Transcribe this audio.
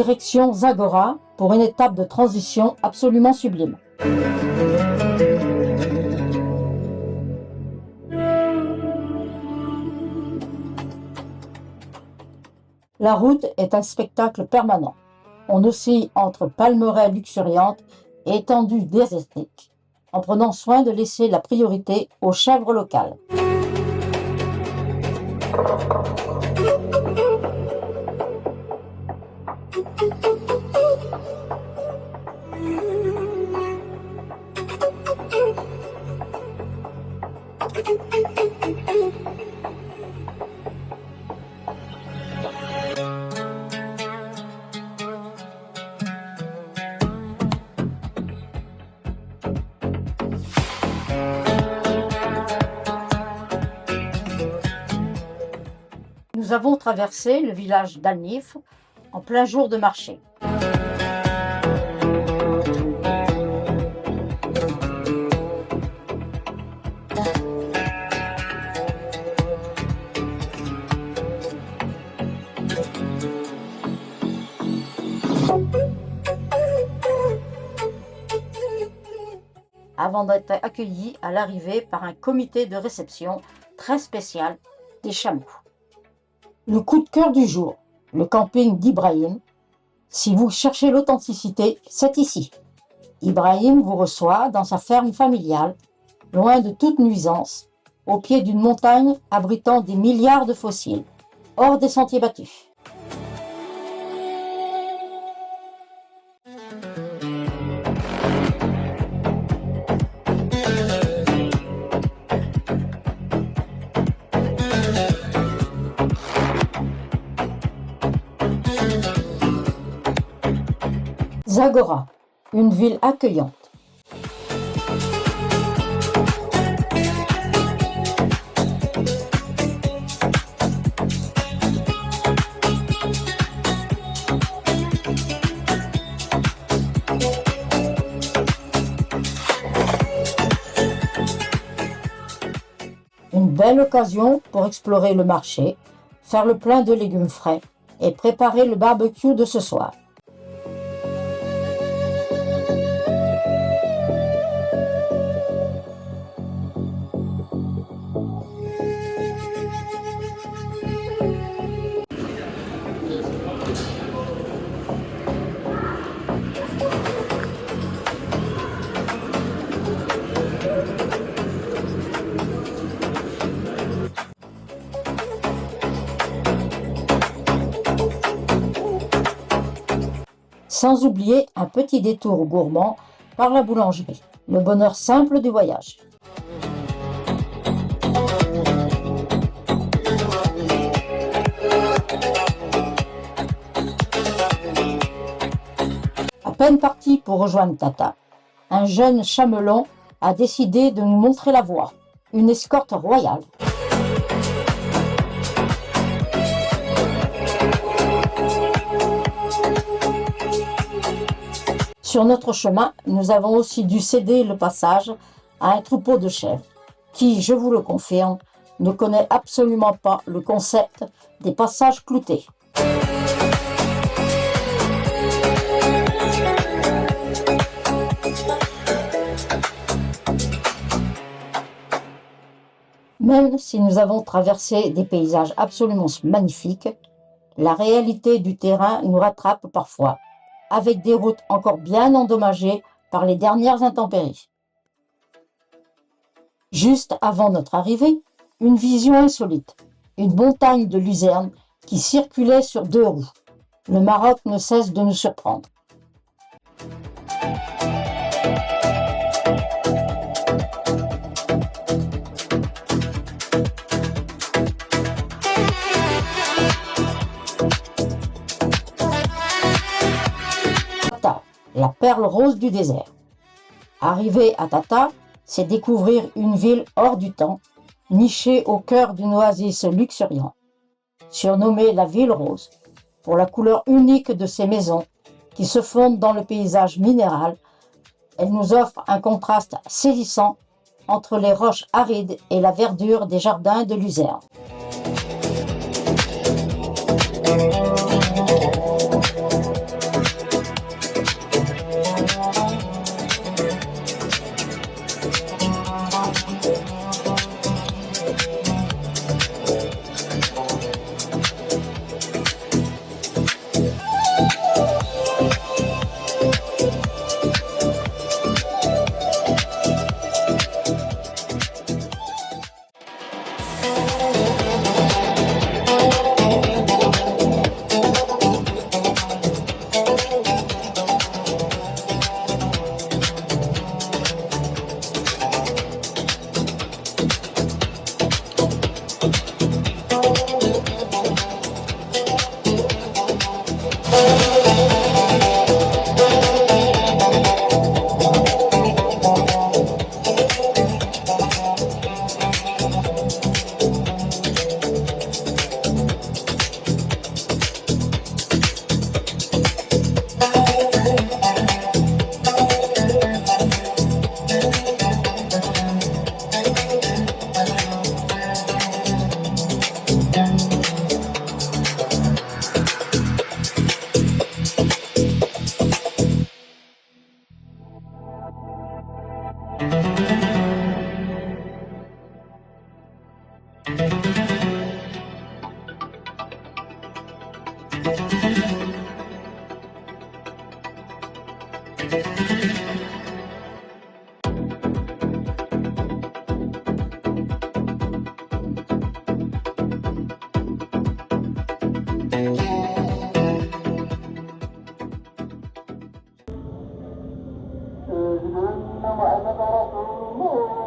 Direction Zagora pour une étape de transition absolument sublime. La route est un spectacle permanent. On oscille entre palmeraies luxuriantes et étendues désertiques, en prenant soin de laisser la priorité aux chèvres locales. Nous avons traversé le village d'Al-Nif en plein jour de marché. Avant d'être accueillis à l'arrivée par un comité de réception très spécial des chameaux. Le coup de cœur du jour, le camping d'Ibrahim. Si vous cherchez l'authenticité, c'est ici. Ibrahim vous reçoit dans sa ferme familiale, loin de toute nuisance, au pied d'une montagne abritant des milliards de fossiles, hors des sentiers battus. Zagora, une ville accueillante. Une belle occasion pour explorer le marché, faire le plein de légumes frais et préparer le barbecue de ce soir. Sans oublier un petit détour gourmand par la boulangerie, le bonheur simple du voyage. À peine parti pour rejoindre Tata, un jeune chamelon a décidé de nous montrer la voie, une escorte royale. Sur notre chemin, nous avons aussi dû céder le passage à un troupeau de chèvres qui, je vous le confirme, ne connaît absolument pas le concept des passages cloutés. Même si nous avons traversé des paysages absolument magnifiques, la réalité du terrain nous rattrape parfois, avec des routes encore bien endommagées par les dernières intempéries. Juste avant notre arrivée, une vision insolite, une montagne de luzerne qui circulait sur deux roues. Le Maroc ne cesse de nous surprendre. La perle rose du désert. Arriver à Tata, c'est découvrir une ville hors du temps, nichée au cœur d'une oasis luxuriante. Surnommée la ville rose, pour la couleur unique de ses maisons, qui se fondent dans le paysage minéral, elle nous offre un contraste saisissant entre les roches arides et la verdure des jardins de luzerne. محمد رسول الله